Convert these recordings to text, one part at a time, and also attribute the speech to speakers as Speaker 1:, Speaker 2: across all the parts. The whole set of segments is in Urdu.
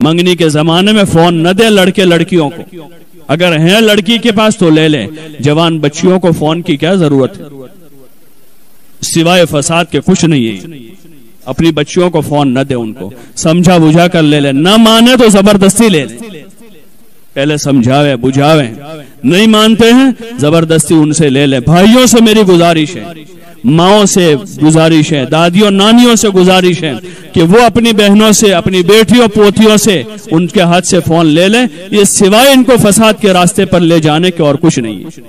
Speaker 1: منگنی کے زمانے میں فون نہ دیں لڑکے لڑکیوں کو، اگر ہیں لڑکی کے پاس تو لے لیں، جوان بچیوں کو فون کی کیا ضرورت ہے؟ سوائے فساد کے کچھ نہیں ہے۔ اپنی بچیوں کو فون نہ دیں، ان کو سمجھا بجھا کر لے لیں، نہ مانے تو زبردستی لے لیں، پہلے سمجھاوے بجھاوے، نہیں مانتے ہیں زبردستی ان سے لے لیں۔ بھائیوں سے میری گزارش ہے، ماؤں سے گزارش ہے، دادیوں نانیوں سے گزارش ہے کہ وہ اپنی بہنوں سے، اپنی بیٹیوں پوتیوں سے ان کے ہاتھ سے فون لے لیں، یہ سوائے ان کو فساد کے راستے پر لے جانے کے اور کچھ نہیں ہے۔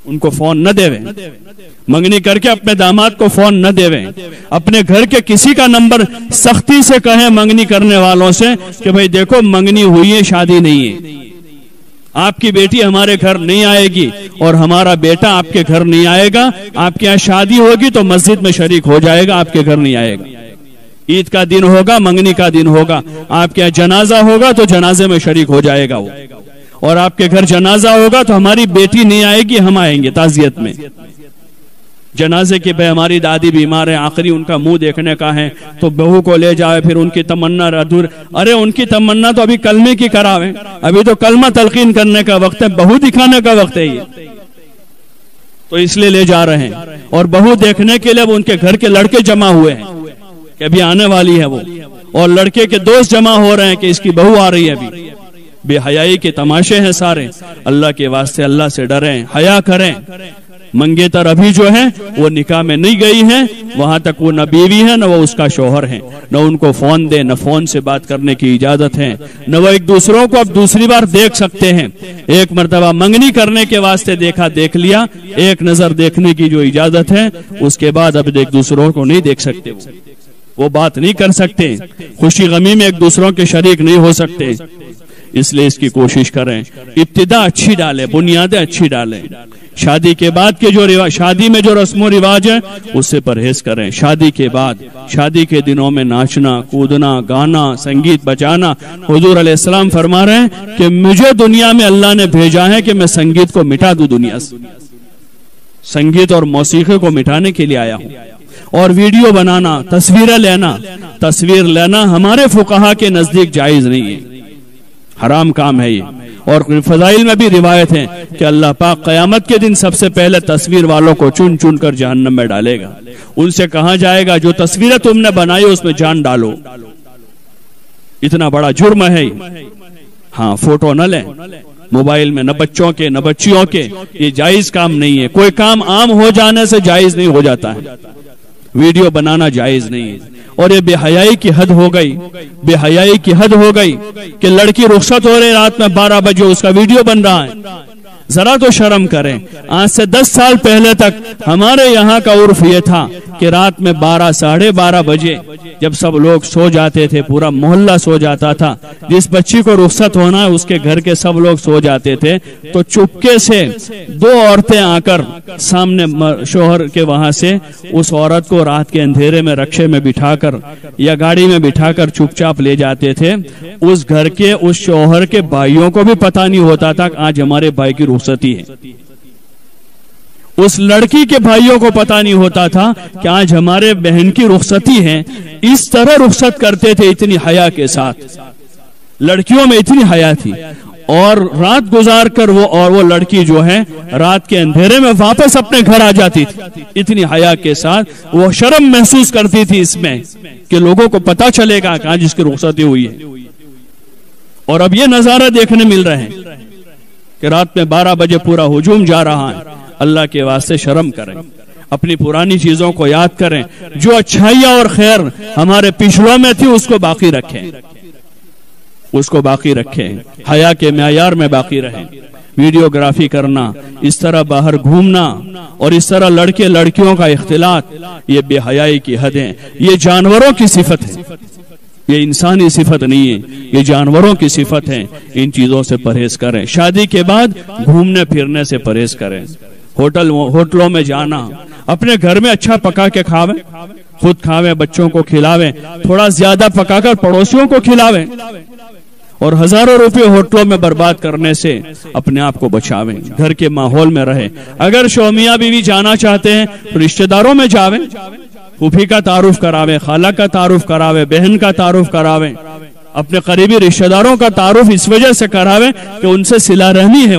Speaker 1: ان کو فون نہ دیویں، منگنی کر کے اپنے داماد کو فون نہ دیویں، اپنے گھر کے کسی کا نمبر سختی سے کہیں منگنی کرنے والوں سے کہ بھئی دیکھو منگنی ہوئی ہے، شادی نہیں ہے، آپ کی بیٹی ہمارے گھر نہیں آئے گی اور ہمارا بیٹا آپ کے گھر نہیں آئے گا، آپ کے یہاں شادی ہوگی تو مسجد میں شریک ہو جائے گا، آپ کے گھر نہیں آئے گا، عید کا دن ہوگا، منگنی کا دن ہوگا، آپ کے یہاں جنازہ ہوگا تو جنازے میں شریک ہو جائے گا وہ، اور آپ کے گھر جنازہ ہوگا تو ہماری بیٹی نہیں آئے گی، ہم آئیں گے تعزیت میں۔ جنازے کے پہ ہماری دادی بیمار ہے، آخری ان کا منہ دیکھنے کا ہے تو بہو کو لے جائے، پھر ان کی تمنا ادھور، ارے ان کی تمنا تو ابھی کلمے کی کراویں، ابھی تو کلمہ تلقین کرنے کا وقت ہے، بہو دکھانے کا وقت ہے یہ، تو اس لیے لے جا رہے ہیں۔ اور بہو دیکھنے کے لیے وہ ان کے گھر کے لڑکے جمع ہوئے ہیں کہ ابھی آنے والی ہے وہ، اور لڑکے کے دوست جمع ہو رہے ہیں کہ اس کی بہو آ رہی ہے ابھی۔ بے حیائی کے تماشے ہیں سارے، اللہ کے واسطے اللہ سے ڈریں، حیا کریں۔ منگیتر ابھی جو ہے وہ نکاح میں نہیں گئی ہیں، وہاں تک وہ نہ بیوی ہے نہ وہ اس کا شوہر ہے، نہ ان کو فون دے، نہ فون سے بات کرنے کی اجازت ہے، نہ وہ ایک دوسروں کو اب دوسری بار دیکھ سکتے ہیں۔ ایک مرتبہ منگنی کرنے کے واسطے دیکھا، دیکھ لیا، ایک نظر دیکھنے کی جو اجازت ہے، اس کے بعد اب ایک دوسروں کو نہیں دیکھ سکتے، وہ بات نہیں کر سکتے، خوشی غمی میں ایک دوسروں کے شریک نہیں ہو سکتے۔ اس لیے اس کی کوشش کریں، ابتدا اچھی ڈالیں، بنیادیں اچھی ڈالیں۔ شادی کے بعد کے جو شادی میں جو رسم و رواج ہے اس سے پرہیز کریں۔ شادی کے بعد، شادی کے دنوں میں ناچنا، کودنا، گانا، سنگیت بجانا، حضور علیہ السلام فرما رہے ہیں کہ مجھے دنیا میں اللہ نے بھیجا ہے کہ میں سنگیت کو مٹا دوں دنیا سے، سنگیت اور موسیقی کو مٹانے کے لیے آیا ہوں۔ اور ویڈیو بنانا، تصویر لینا ہمارے فقہا کے نزدیک جائز نہیں ہے، حرام کام ہے یہ۔ اور فضائل میں بھی روایت ہے کہ اللہ پاک قیامت کے دن سب سے پہلے تصویر والوں کو چن چن کر جہنم میں ڈالے گا، ان سے کہا جائے گا جو تصویریں تم نے بنائی اس میں جان ڈالو، اتنا بڑا جرم ہے۔ ہاں، فوٹو نہ لیں موبائل میں، نہ بچوں کے نہ بچیوں کے، یہ جائز کام نہیں ہے۔ کوئی کام عام ہو جانے سے جائز نہیں ہو جاتا ہے، ویڈیو بنانا جائز نہیں ہے۔ اور یہ بے حیائی کی حد ہو گئی، بے حیائی کی حد ہو گئی کہ لڑکی رخصت ہو رہی رات میں 12 بجے اس کا ویڈیو بن رہا ہے، ذرا تو شرم کریں۔ آج سے 10 سال پہلے تک ہمارے یہاں کا عرف یہ تھا کہ رات میں 12 ساڑھے 12 بجے جب سب لوگ سو جاتے تھے، پورا محلہ سو جاتا تھا، جس بچی کو رخصت ہونا ہے اس کے گھر کے سب لوگ سو جاتے تھے، تو چپکے سے 2 عورتیں آ کر سامنے شوہر کے وہاں سے اس عورت کو رات کے اندھیرے میں رکشے میں بٹھا کر یا گاڑی میں بٹھا کر چپ چاپ لے جاتے تھے۔ اس گھر کے اس شوہر کے بھائیوں کو بھی پتہ نہیں ہوتا تھا کہ آج ہمارے بھائی کی رخصتی ہے، اس لڑکی کے بھائیوں کو پتہ نہیں ہوتا تھا کہ آج ہمارے بہن کی رخصتی ہے۔ اس طرح رخصت کرتے تھے، اتنی حیا کے ساتھ، لڑکیوں میں اتنی حیا تھی۔ اور رات گزار کر وہ لڑکی جو ہے رات کے اندھیرے میں واپس اپنے گھر آ جاتی تھی، اتنی حیا کے ساتھ وہ شرم محسوس کرتی تھی اس میں کہ لوگوں کو پتہ چلے گا کہ آج اس کی رخصتی ہوئی ہے۔ اور اب یہ نظارہ دیکھنے مل رہے ہیں کہ رات میں 12 بجے پورا ہجوم جا رہا ہے۔ اللہ کے واسطے شرم کریں، اپنی پرانی چیزوں کو یاد کریں، جو اچھائیاں اور خیر ہمارے پچھلوں میں تھی اس کو باقی رکھیں، اس کو باقی رکھیں، حیا کے معیار میں باقی رہیں۔ ویڈیوگرافی کرنا، اس طرح باہر گھومنا اور اس طرح لڑکے لڑکیوں کا اختلاط، یہ بے حیائی کی حد ہے، یہ جانوروں کی صفت ہے، یہ انسانی صفت نہیں ہے، یہ جانوروں کی صفت ہے۔ ان چیزوں سے پرہیز کریں۔ شادی کے بعد گھومنے پھرنے سے پرہیز کریں، ہوٹلوں میں جانا، اپنے گھر میں اچھا پکا کے کھاویں، خود کھاویں، بچوں کو کھلاویں، تھوڑا زیادہ پکا کر پڑوسیوں کو کھلاویں، اور ہزاروں روپے ہوٹلوں میں برباد کرنے سے اپنے آپ کو بچاویں، گھر کے ماحول میں رہیں۔ اگر شومیاں بیوی جانا چاہتے ہیں تو رشتہ داروں میں جاویں، پھوپھی کا تعارف کراویں، خالہ کا تعارف کراویں، بہن کا تعارف کراویں، اپنے قریبی رشتہ داروں کا تعارف اس وجہ سے کراوے کہ ان سے صلہ رحمی ہے،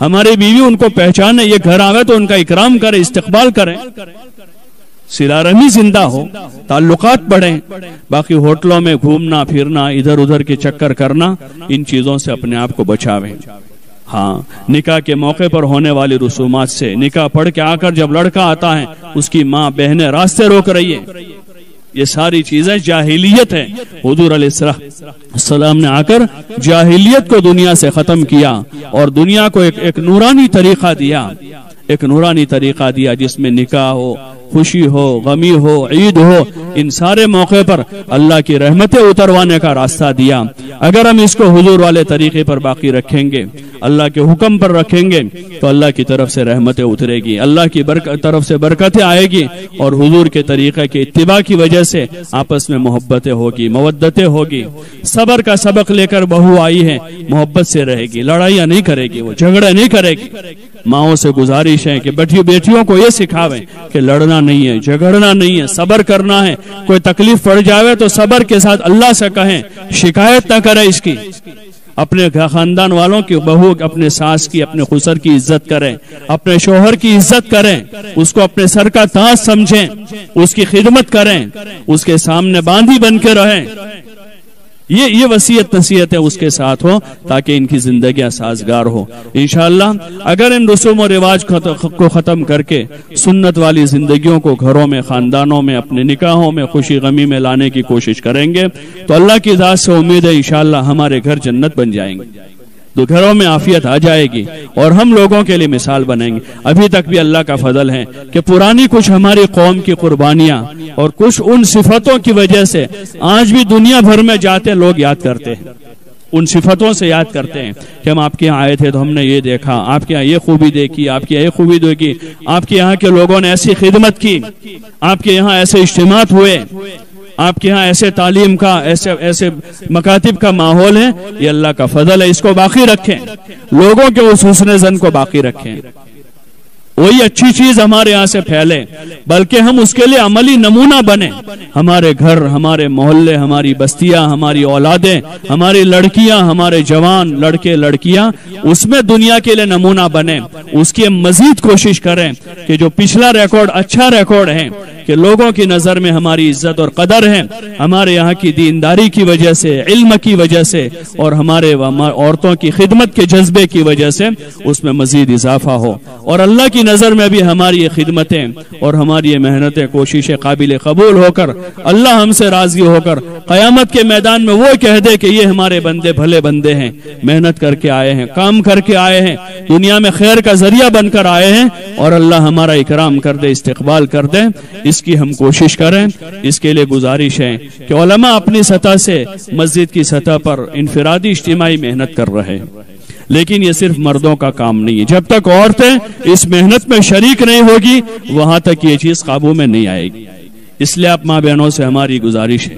Speaker 1: ہماری بیوی ان کو پہچانے، یہ گھر آوے تو ان کا اکرام کرے، استقبال کریں، صلہ رحمی زندہ ہو، تعلقات بڑھیں۔ باقی ہوٹلوں میں گھومنا پھرنا، ادھر ادھر کے چکر کرنا، ان چیزوں سے اپنے آپ کو بچاویں۔ ہاں، نکاح کے موقع پر ہونے والی رسومات سے، نکاح پڑھ کے آ کر جب لڑکا آتا ہے اس کی ماں بہنیں راستے روک رہی ہیں، یہ ساری چیزیں جاہلیت ہے۔ حضور علیہ السلام نے آ کر جاہلیت کو دنیا سے ختم کیا اور دنیا کو ایک نورانی طریقہ دیا، ایک نورانی طریقہ دیا جس میں نکاح ہو، خوشی ہو، غمی ہو، عید ہو، ان سارے موقع پر اللہ کی رحمتیں اتروانے کا راستہ دیا۔ اگر ہم اس کو حضور والے طریقے پر باقی رکھیں گے، اللہ کے حکم پر رکھیں گے، تو اللہ کی طرف سے رحمتیں اترے گی، اللہ کی طرف سے برکتیں آئے گی، اور حضور کے طریقے کے اتباع کی وجہ سے آپس میں محبتیں ہوگی، مودتیں ہوگی۔ صبر کا سبق لے کر بہو آئی ہے، محبت سے رہے گی، لڑائیاں نہیں کرے گی، وہ جھگڑے نہیں کرے گی۔ ماؤں سے گزارش ہے کہ بیٹیوں کو یہ سکھاویں کہ لڑنا نہیں ہے، جھگڑنا نہیں ہے، صبر کرنا ہے، کوئی تکلیف پڑ جاوے تو صبر کے ساتھ اللہ سے کہیں، شکایت نہ کرے اس کی۔ اپنے خاندان والوں کی بہو اپنے ساس کی، اپنے خسر کی عزت کریں، اپنے شوہر کی عزت کریں، اس کو اپنے سر کا تاج سمجھیں، اس کی خدمت کریں، اس کے سامنے باندھی بن کے رہیں۔ یہ وصیت نصیحت ہے اس کے ساتھ ہو تاکہ ان کی زندگیاں سازگار ہو۔ انشاءاللہ اگر ان رسوم و رواج کو ختم کر کے سنت والی زندگیوں کو گھروں میں، خاندانوں میں، اپنے نکاحوں میں، خوشی غمی میں لانے کی کوشش کریں گے تو اللہ کی ذات سے امید ہے انشاءاللہ ہمارے گھر جنت بن جائیں گے، تو گھروں میں عافیت آ جائے گی اور ہم لوگوں کے لیے مثال بنیں گے۔ ابھی تک بھی اللہ کا فضل ہے کہ پرانی کچھ ہماری قوم کی قربانیاں اور کچھ ان صفتوں کی وجہ سے آج بھی دنیا بھر میں جاتے لوگ یاد کرتے ہیں، ان صفتوں سے یاد کرتے ہیں کہ ہم آپ کے یہاں آئے تھے تو ہم نے یہ دیکھا، آپ کے یہاں یہ خوبی دیکھی، آپ کے یہاں یہ خوبی دیکھی، آپ کے یہاں کے لوگوں نے ایسی خدمت کی، آپ کے یہاں ایسے اجتماعات ہوئے، آپ کے ہاں ایسے تعلیم کا، ایسے مکاتب کا ماحول ہے۔ یہ اللہ کا فضل ہے، اس کو باقی رکھیں، لوگوں کے اس حسن زن کو باقی رکھیں، وہی اچھی چیز ہمارے یہاں سے پھیلے، بلکہ ہم اس کے لیے عملی نمونہ بنیں۔ ہمارے گھر، ہمارے محلے، ہماری بستیاں، ہماری اولادیں، ہماری لڑکیاں، ہمارے جوان لڑکے لڑکیاں اس میں دنیا کے لیے نمونہ بنیں، اس کی مزید کوشش کریں کہ جو پچھلا ریکارڈ اچھا ریکارڈ ہے کہ لوگوں کی نظر میں ہماری عزت اور قدر ہے، ہمارے یہاں کی دینداری کی وجہ سے، علم کی وجہ سے اور ہمارے عورتوں کی خدمت کے جذبے کی وجہ سے اس میں مزید اضافہ ہو، اور اللہ کی نظر میں بھی ہماری یہ خدمتیں اور ہماری یہ محنتیں، کوششیں قابل قبول ہو کر اللہ ہم سے راضی ہو کر قیامت کے میدان میں وہ کہہ دے کہ یہ ہمارے بندے بھلے بندے ہیں، محنت کر کے آئے ہیں، کام کر کے آئے ہیں، دنیا میں خیر کا ذریعہ بن کر آئے ہیں، اور اللہ ہمارا اکرام کر دے، استقبال کر دے۔ اس کی ہم کوشش کریں۔ اس کے لیے گزارش ہے کہ علماء اپنی سطح سے مسجد کی سطح پر انفرادی اجتماعی محنت کر رہے ہیں، لیکن یہ صرف مردوں کا کام نہیں ہے۔ جب تک عورتیں اس محنت میں شریک نہیں ہوگی وہاں تک یہ چیز قابو میں نہیں آئے گی۔ اس لیے آپ ماں بہنوں سے ہماری گزارش ہے